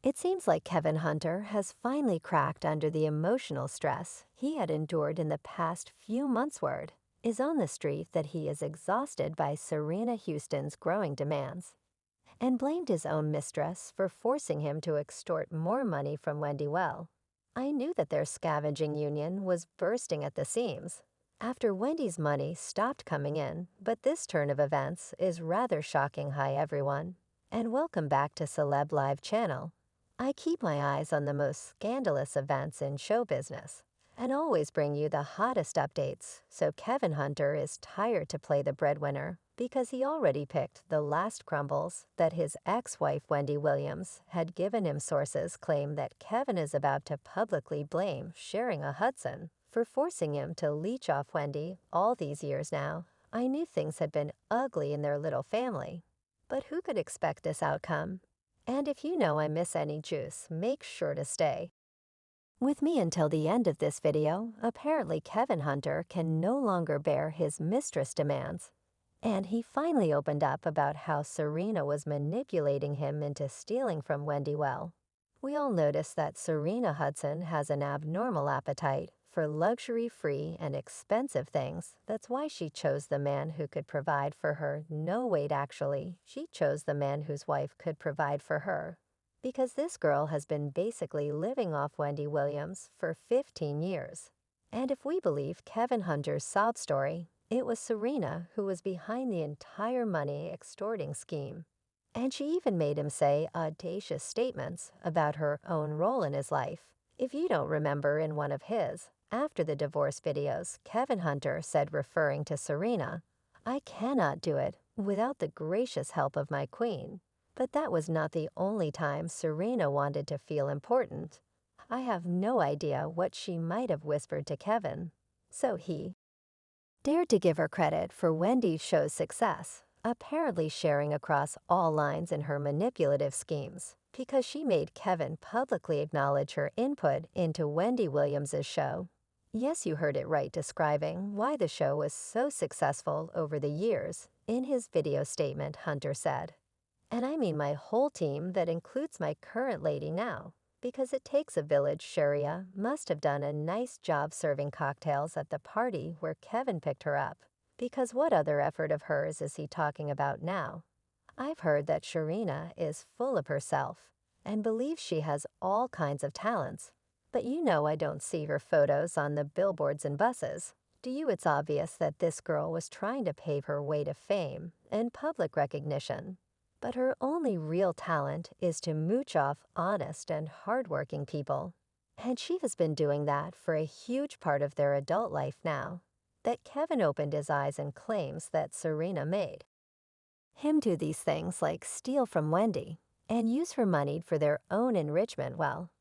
It seems like Kevin Hunter has finally cracked under the emotional stress he had endured in the past few months. Word is on the street that he is exhausted by Serena Houston's growing demands and blamed his own mistress for forcing him to extort more money from Wendy. Well, I knew that their scavenging union was bursting at the seams after Wendy's money stopped coming in, but this turn of events is rather shocking. Hi everyone, and welcome back to Celeb Live channel. I keep my eyes on the most scandalous events in show business and always bring you the hottest updates. So Kevin Hunter is tired to play the breadwinner because he already picked the last crumbles that his ex-wife Wendy Williams had given him. Sources claim that Kevin is about to publicly blame Sharina Hudson for forcing him to leech off Wendy all these years now. I knew things had been ugly in their little family, but who could expect this outcome? And if you know I miss any juice, make sure to stay with me until the end of this video. Apparently Kevin Hunter can no longer bear his mistress demands, and he finally opened up about how Serena was manipulating him into stealing from Wendy. Well, we all notice that Sharina Hudson has an abnormal appetite for luxury-free and expensive things. That's why she chose the man who could provide for her. No, wait, actually, she chose the man whose wife could provide for her. Because this girl has been basically living off Wendy Williams for 15 years. And if we believe Kevin Hunter's sob story, it was Serena who was behind the entire money extorting scheme. And she even made him say audacious statements about her own role in his life. If you don't remember, in one of his after the divorce videos, Kevin Hunter said, referring to Serena, "I cannot do it without the gracious help of my queen." But that was not the only time Serena wanted to feel important. I have no idea what she might have whispered to Kevin. So he dared to give her credit for Wendy's show's success, apparently sharing across all lines in her manipulative schemes, because she made Kevin publicly acknowledge her input into Wendy Williams's show. Yes, you heard it right, describing why the show was so successful over the years. In his video statement, Hunter said, "And I mean my whole team, that includes my current lady now, because it takes a village. Sharia must have done a nice job serving cocktails at the party where Kevin picked her up, because what other effort of hers is he talking about now? I've heard that Sharina is full of herself and believes she has all kinds of talents, but you know I don't see her photos on the billboards and buses. Do you? It's obvious that this girl was trying to pave her way to fame and public recognition. But her only real talent is to mooch off honest and hardworking people. And she has been doing that for a huge part of their adult life now." That Kevin opened his eyes and claims that Serena made him do these things like steal from Wendy and use her money for their own enrichment. Well,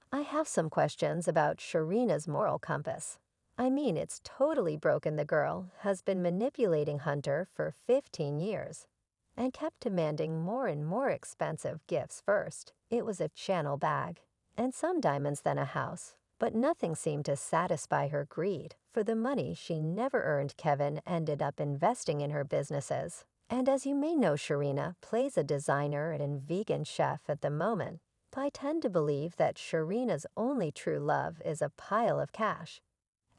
I have some questions about Sharina's moral compass. I mean, it's totally broken. The girl has been manipulating Hunter for 15 years and kept demanding more and more expensive gifts. First, it was a Chanel bag and some diamonds, then a house. But nothing seemed to satisfy her greed for the money she never earned. Kevin ended up investing in her businesses. And as you may know, Sharina plays a designer and vegan chef at the moment. I tend to believe that Sharina's only true love is a pile of cash.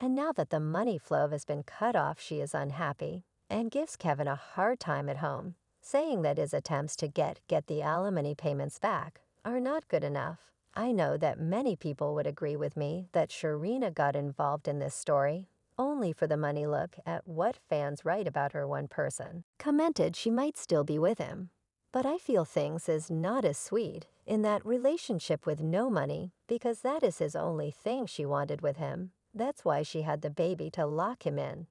And now that the money flow has been cut off, she is unhappy and gives Kevin a hard time at home, saying that his attempts to get the alimony payments back are not good enough. I know that many people would agree with me that Sharina got involved in this story only for the money. Look at what fans write about her. One person commented she might still be with him. But I feel things is not as sweet in that relationship with no money, because that is his only thing she wanted with him. That's why she had the baby to lock him in.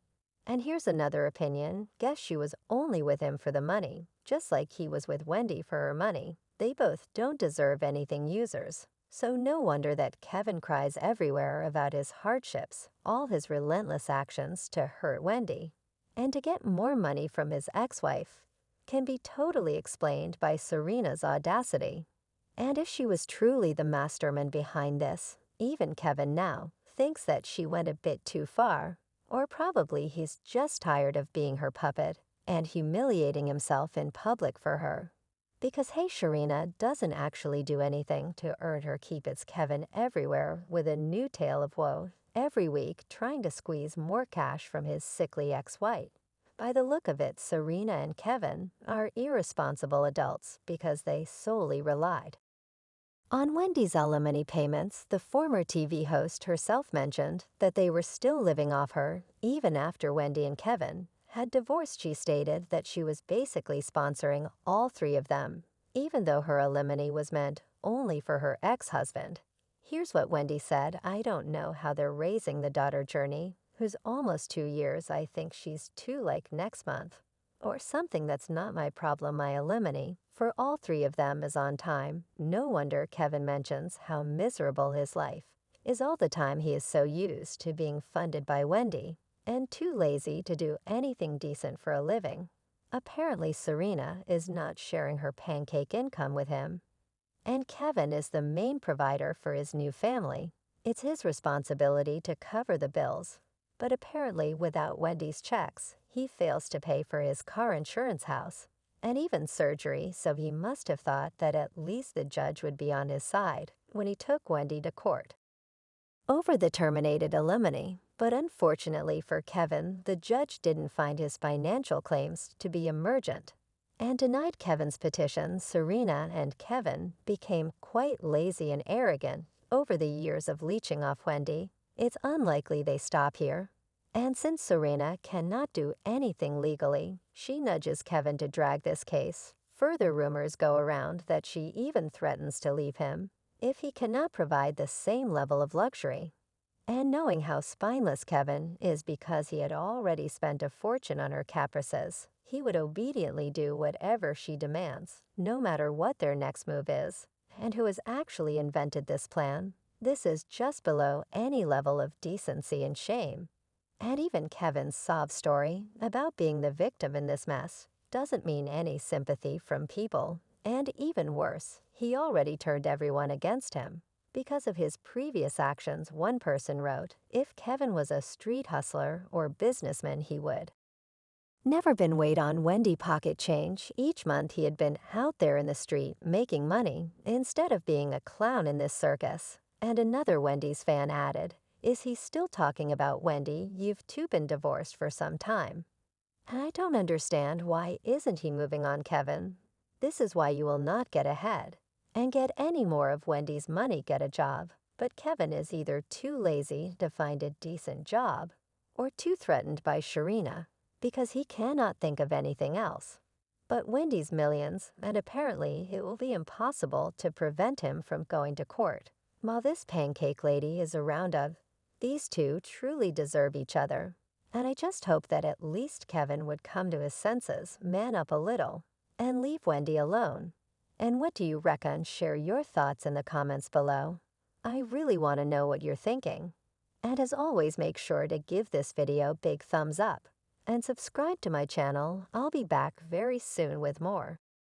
And here's another opinion. Guess she was only with him for the money, just like he was with Wendy for her money. They both don't deserve anything, users. So no wonder that Kevin cries everywhere about his hardships, all his relentless actions to hurt Wendy, and to get more money from his ex-wife can be totally explained by Serena's audacity. And if she was truly the mastermind behind this, even Kevin now thinks that she went a bit too far. Or probably he's just tired of being her puppet and humiliating himself in public for her. Because Hey Sharina doesn't actually do anything to earn her keep. It's Kevin everywhere with a new tale of woe, every week trying to squeeze more cash from his sickly ex-wife. By the look of it, Serena and Kevin are irresponsible adults because they solely relied on Wendy's alimony payments. The former TV host herself mentioned that they were still living off her even after Wendy and Kevin had divorced. She stated that she was basically sponsoring all three of them, even though her alimony was meant only for her ex-husband. Here's what Wendy said: "I don't know how they're raising the daughter Journey, who's almost 2 years. I think she's 2 like next month. Or something. That's not my problem. My alimony for all three of them is on time." No wonder Kevin mentions how miserable his life is all the time. He is so used to being funded by Wendy and too lazy to do anything decent for a living. Apparently, Serena is not sharing her pancake income with him, and Kevin is the main provider for his new family. It's his responsibility to cover the bills, but apparently without Wendy's checks, he fails to pay for his car insurance, house, and even surgery, so he must have thought that at least the judge would be on his side when he took Wendy to court over the terminated alimony. But unfortunately for Kevin, the judge didn't find his financial claims to be emergent and denied Kevin's petition. Serena and Kevin became quite lazy and arrogant over the years of leeching off Wendy. It's unlikely they stop here. And since Serena cannot do anything legally, she nudges Kevin to drag this case. Further rumors go around that she even threatens to leave him if he cannot provide the same level of luxury. And knowing how spineless Kevin is, because he had already spent a fortune on her caprices, he would obediently do whatever she demands, no matter what their next move is. And who has actually invented this plan? This is just below any level of decency and shame. And even Kevin's sob story about being the victim in this mess doesn't mean any sympathy from people. And even worse, he already turned everyone against him. Because of his previous actions, one person wrote, if Kevin was a street hustler or businessman, he would never been weighed on Wendy pocket change. Each month he had been out there in the street making money instead of being a clown in this circus. And another Wendy's fan added, is he still talking about Wendy? You've two been divorced for some time. I don't understand. Why isn't he moving on, Kevin? This is why you will not get ahead and get any more of Wendy's money. Get a job. But Kevin is either too lazy to find a decent job or too threatened by Sharina, because he cannot think of anything else but Wendy's millions, and apparently it will be impossible to prevent him from going to court. While this pancake lady is around, these two truly deserve each other. And I just hope that at least Kevin would come to his senses, man up a little, and leave Wendy alone. And what do you reckon? Share your thoughts in the comments below. I really want to know what you're thinking. And as always, make sure to give this video a big thumbs up and subscribe to my channel. I'll be back very soon with more.